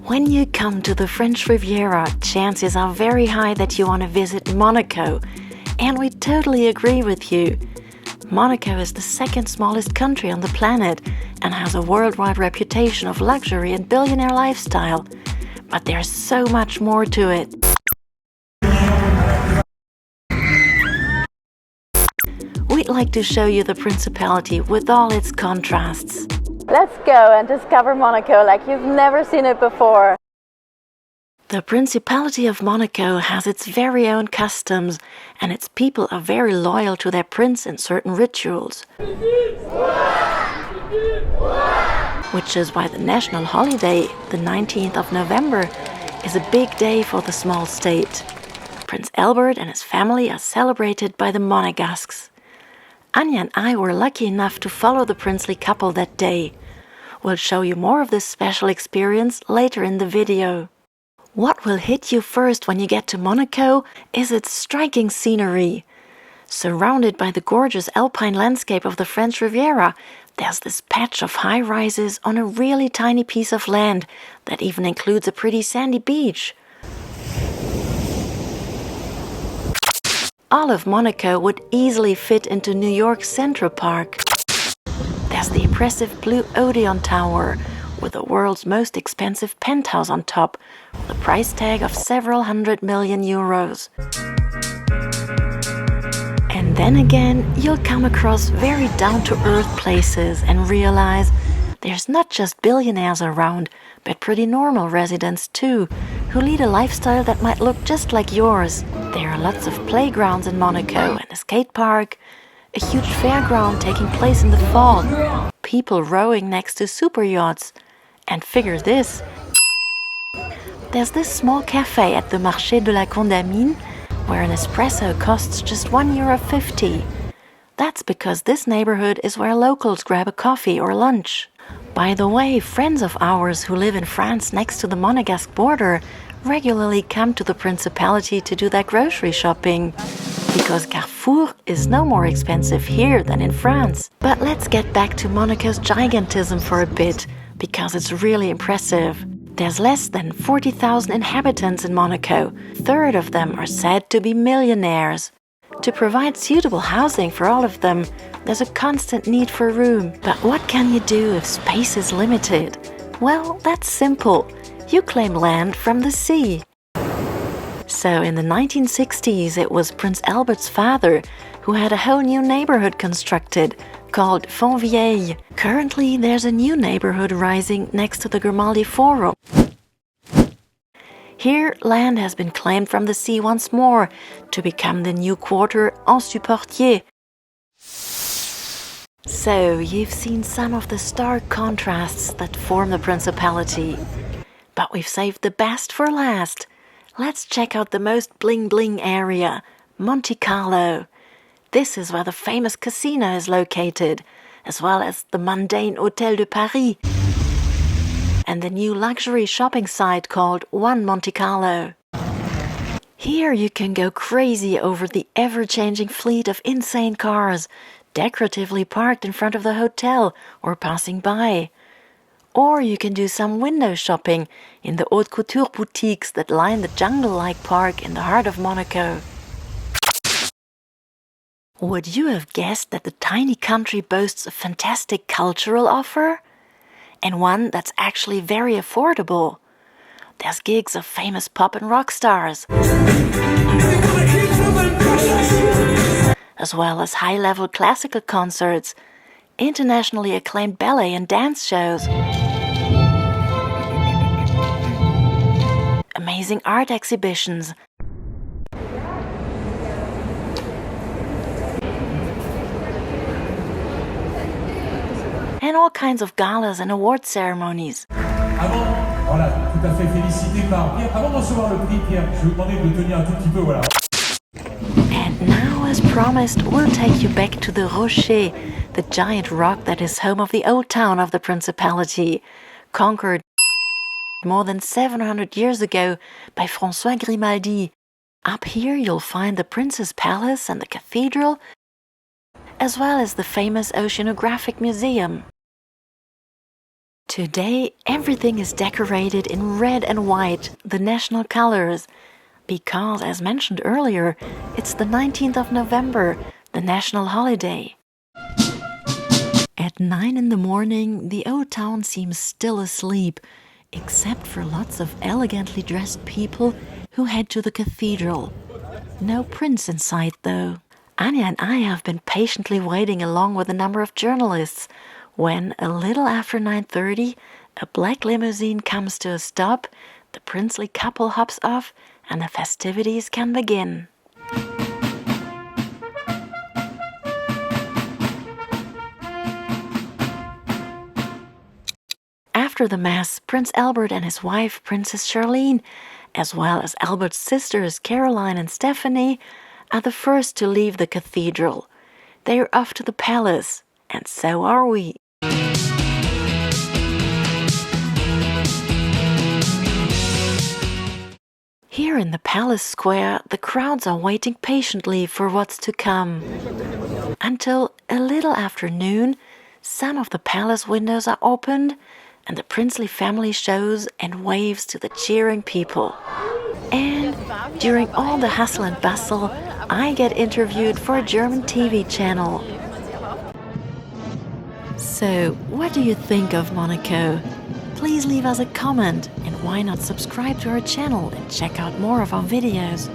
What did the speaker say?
When you come to the French Riviera, chances are very high that you want to visit Monaco. And we totally agree with you. Monaco is the second smallest country on the planet and has a worldwide reputation of luxury and billionaire lifestyle. But there's so much more to it. We'd like to show you the Principality with all its contrasts. Let's go and discover Monaco like you've never seen it before. The Principality of Monaco has its very own customs, and its people are very loyal to their prince in certain rituals. Which is why the national holiday, the 19th of November, is a big day for the small state. Prince Albert and his family are celebrated by the Monegasques. Anya and I were lucky enough to follow the princely couple that day. We'll show you more of this special experience later in the video. What will hit you first when you get to Monaco is its striking scenery. Surrounded by the gorgeous alpine landscape of the French Riviera, there's this patch of high-rises on a really tiny piece of land that even includes a pretty sandy beach. All of Monaco would easily fit into New York's Central Park. There's the impressive blue Odeon Tower, with the world's most expensive penthouse on top, with a price tag of several hundred million euros. And then again, you'll come across very down-to-earth places and realize there's not just billionaires around, but pretty normal residents too, who lead a lifestyle that might look just like yours. There are lots of playgrounds in Monaco and a skate park, a huge fairground taking place in the fall, people rowing next to super yachts, and figure this. There's this small cafe at the Marché de la Condamine where an espresso costs just €1.50. That's because this neighborhood is where locals grab a coffee or lunch. By the way, friends of ours who live in France next to the Monegasque border regularly come to the Principality to do their grocery shopping, because Carrefour is no more expensive here than in France. But let's get back to Monaco's gigantism for a bit, because it's really impressive. There's less than 40,000 inhabitants in Monaco. A third of them are said to be millionaires. To provide suitable housing for all of them, there's a constant need for room. But what can you do if space is limited? Well, that's simple. You claim land from the sea. So in the 1960s, it was Prince Albert's father who had a whole new neighborhood constructed, called Fontvieille. Currently, there's a new neighborhood rising next to the Grimaldi Forum. Here, land has been claimed from the sea once more to become the new quarter Ensuportier. So, you've seen some of the stark contrasts that form the Principality. But we've saved the best for last. Let's check out the most bling-bling area, Monte Carlo. This is where the famous casino is located, as well as the mundane Hôtel de Paris and the new luxury shopping site called One Monte Carlo. Here you can go crazy over the ever-changing fleet of insane cars, decoratively parked in front of the hotel or passing by. Or you can do some window shopping in the haute couture boutiques that line the jungle-like park in the heart of Monaco. Would you have guessed that the tiny country boasts a fantastic cultural offer? And one that's actually very affordable. There's gigs of famous pop and rock stars, as well as high-level classical concerts, internationally acclaimed ballet and dance shows, amazing art exhibitions, and all kinds of galas and award ceremonies. And now, as promised, we'll take you back to the Rocher, the giant rock that is home of the old town of the Principality, conquered more than 700 years ago by François Grimaldi. Up here you'll find the Prince's Palace and the cathedral, as well as the famous Oceanographic Museum. Today, everything is decorated in red and white, the national colors, because, as mentioned earlier, it's the 19th of November, the national holiday. At 9 in the morning, the old town seems still asleep, except for lots of elegantly dressed people who head to the cathedral. No prince in sight, though. Anya and I have been patiently waiting along with a number of journalists when, a little after 9:30, a black limousine comes to a stop, the princely couple hops off, and the festivities can begin. After the Mass, Prince Albert and his wife, Princess Charlene, as well as Albert's sisters, Caroline and Stephanie, are the first to leave the cathedral. They are off to the palace, and so are we. Here in the palace square, the crowds are waiting patiently for what's to come. Until a little after noon, some of the palace windows are opened, and the princely family shows and waves to the cheering people. And during all the hustle and bustle, I get interviewed for a German TV channel. So, what do you think of Monaco? Please leave us a comment, and why not subscribe to our channel and check out more of our videos.